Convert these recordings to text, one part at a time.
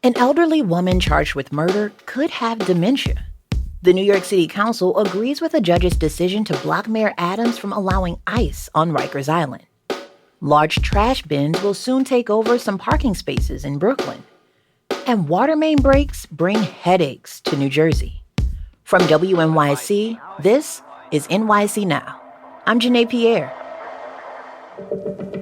An elderly woman charged with murder could have dementia. The New York City Council agrees with a judge's decision to block Mayor Adams from allowing ICE on Rikers Island. Large trash bins will soon take over some parking spaces in Brooklyn. And water main breaks bring headaches to New Jersey. From WNYC, this is NYC Now. I'm Janae Pierre.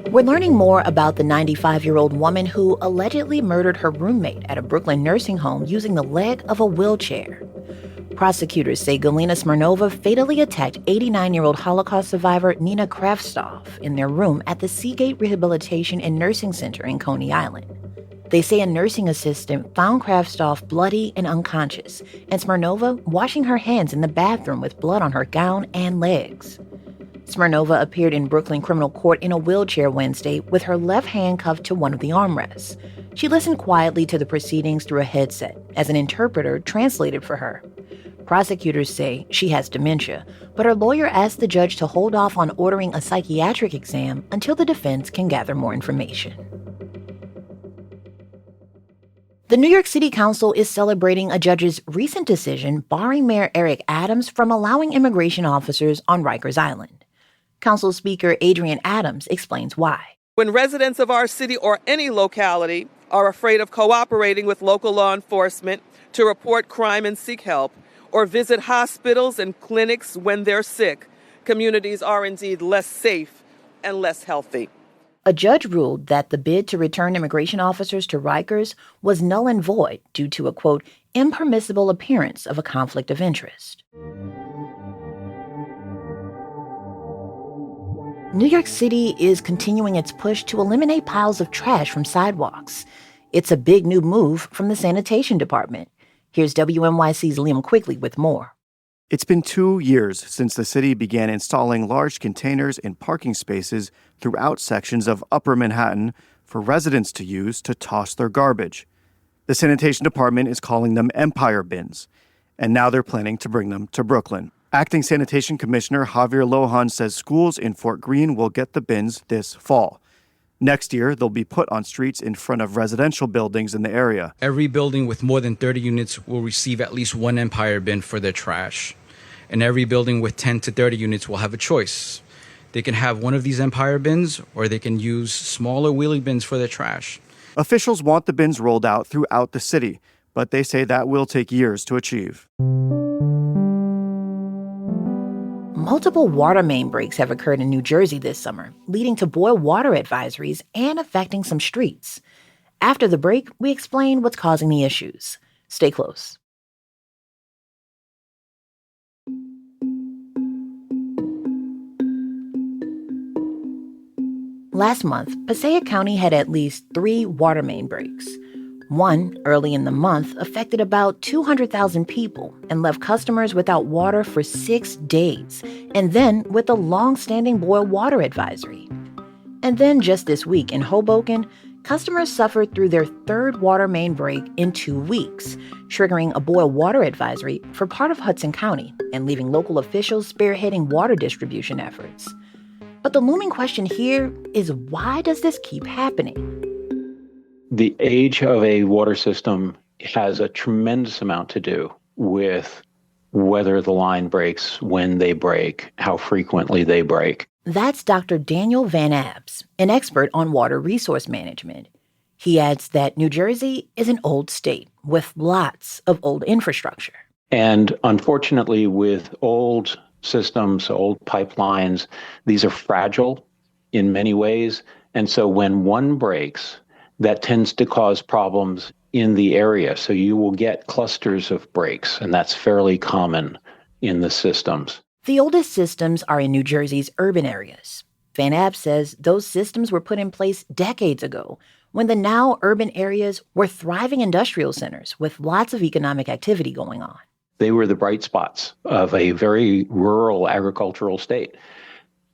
We're learning more about the 95-year-old woman who allegedly murdered her roommate at a Brooklyn nursing home using the leg of a wheelchair. Prosecutors say Galina Smirnova fatally attacked 89-year-old Holocaust survivor Nina Kravtsov in their room at the Seagate Rehabilitation and Nursing Center in Coney Island. They say a nursing assistant found Kravtsov bloody and unconscious, and Smirnova washing her hands in the bathroom with blood on her gown and legs. Smirnova appeared in Brooklyn criminal court in a wheelchair Wednesday with her left hand cuffed to one of the armrests. She listened quietly to the proceedings through a headset as an interpreter translated for her. Prosecutors say she has dementia, but her lawyer asked the judge to hold off on ordering a psychiatric exam until the defense can gather more information. The New York City Council is celebrating a judge's recent decision barring Mayor Eric Adams from allowing immigration officers on Rikers Island. Council Speaker Adrian Adams explains why. When residents of our city or any locality are afraid of cooperating with local law enforcement to report crime and seek help, or visit hospitals and clinics when they're sick, communities are indeed less safe and less healthy. A judge ruled that the bid to return immigration officers to Rikers was null and void due to a, quote, impermissible appearance of a conflict of interest. New York City is continuing its push to eliminate piles of trash from sidewalks. It's a big new move from the sanitation department. Here's WNYC's Liam Quigley with more. It's been 2 years since the city began installing large containers in parking spaces throughout sections of Upper Manhattan for residents to use to toss their garbage. The sanitation department is calling them Empire bins, and now they're planning to bring them to Brooklyn. Acting Sanitation Commissioner Javier Lohan says schools in Fort Greene will get the bins this fall. Next year, they'll be put on streets in front of residential buildings in the area. Every building with more than 30 units will receive at least one Empire bin for their trash. And every building with 10 to 30 units will have a choice. They can have one of these Empire bins, or they can use smaller wheelie bins for their trash. Officials want the bins rolled out throughout the city, but they say that will take years to achieve. Multiple water main breaks have occurred in New Jersey this summer, leading to boil water advisories and affecting some streets. After the break, we explain what's causing the issues. Stay close. Last month, Passaic County had at least 3 water main breaks. One, early in the month, affected about 200,000 people and left customers without water for 6 days, and then with a long-standing boil water advisory. And then just this week in Hoboken, customers suffered through their 3rd water main break in 2 weeks, triggering a boil water advisory for part of Hudson County and leaving local officials spearheading water distribution efforts. But the looming question here is, why does this keep happening? The age of a water system has a tremendous amount to do with whether the line breaks, when they break, how frequently they break. That's Dr. Daniel Van Abs, an expert on water resource management. He adds that New Jersey is an old state with lots of old infrastructure. And unfortunately, with old systems, old pipelines, these are fragile in many ways. And so when one breaks, that tends to cause problems in the area. So you will get clusters of breaks, and that's fairly common in the systems. The oldest systems are in New Jersey's urban areas. Van Abs says those systems were put in place decades ago when the now urban areas were thriving industrial centers with lots of economic activity going on. They were the bright spots of a very rural agricultural state.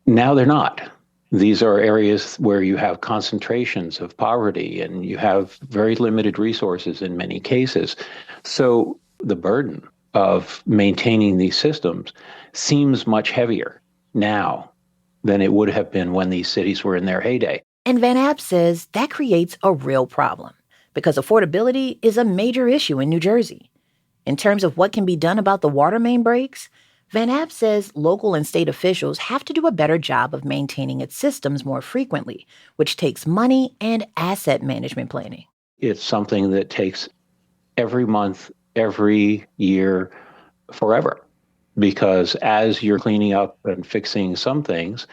Now they're not. These are areas where you have concentrations of poverty and you have very limited resources in many cases. So the burden of maintaining these systems seems much heavier now than it would have been when these cities were in their heyday. And Van Abs says that creates a real problem because affordability is a major issue in New Jersey. In terms of what can be done about the water main breaks, Van Abt says local and state officials have to do a better job of maintaining its systems more frequently, which takes money and asset management planning. It's something that takes every month, every year, forever. Because as you're cleaning up and fixing some things,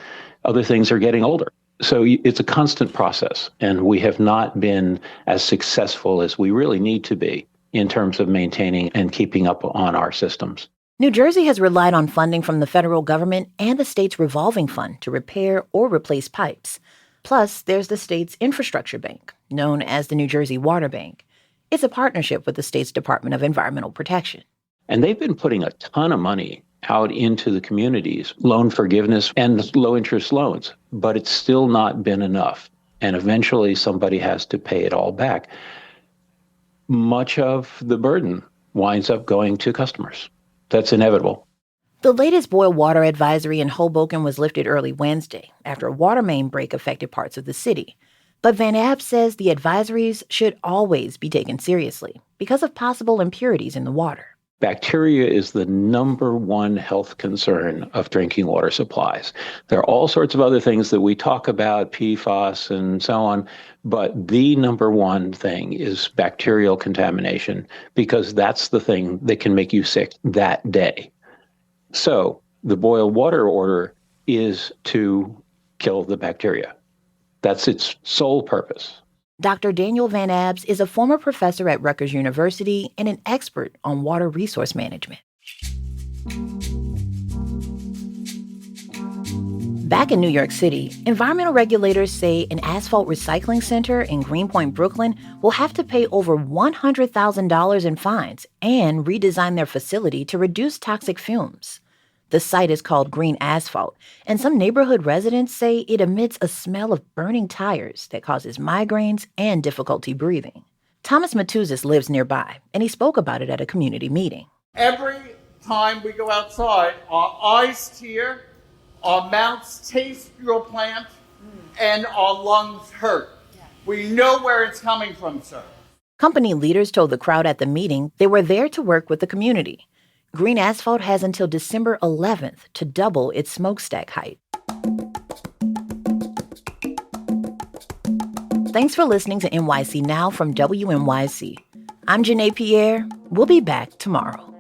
other things are getting older. So it's a constant process, and we have not been as successful as we really need to be in terms of maintaining and keeping up on our systems. New Jersey has relied on funding from the federal government and the state's revolving fund to repair or replace pipes. Plus, there's the state's infrastructure bank, known as the New Jersey Water Bank. It's a partnership with the state's Department of Environmental Protection. And they've been putting a ton of money out into the communities, loan forgiveness and low-interest loans, but it's still not been enough. And eventually somebody has to pay it all back. Much of the burden winds up going to customers. That's inevitable. The latest boil water advisory in Hoboken was lifted early Wednesday after a water main break affected parts of the city. But Van Abt says the advisories should always be taken seriously because of possible impurities in the water. Bacteria is the number one health concern of drinking water supplies. There are all sorts of other things that we talk about, PFAS and so on, but the number one thing is bacterial contamination because that's the thing that can make you sick that day. So the boil water order is to kill the bacteria. That's its sole purpose. Dr. Daniel Van Abs is a former professor at Rikers University and an expert on water resource management. Back in New York City, environmental regulators say an asphalt recycling center in Greenpoint, Brooklyn will have to pay over $100,000 in fines and redesign their facility to reduce toxic fumes. The site is called Green Asphalt, and some neighborhood residents say it emits a smell of burning tires that causes migraines and difficulty breathing. Thomas Matuzis lives nearby, and he spoke about it at a community meeting. Every time we go outside, our eyes tear, our mouths taste your plant, and our lungs hurt. We know where it's coming from, sir. Company leaders told the crowd at the meeting they were there to work with the community. Green Asphalt has until December 11th to double its smokestack height. Thanks for listening to NYC Now from WNYC. I'm Janae Pierre. We'll be back tomorrow.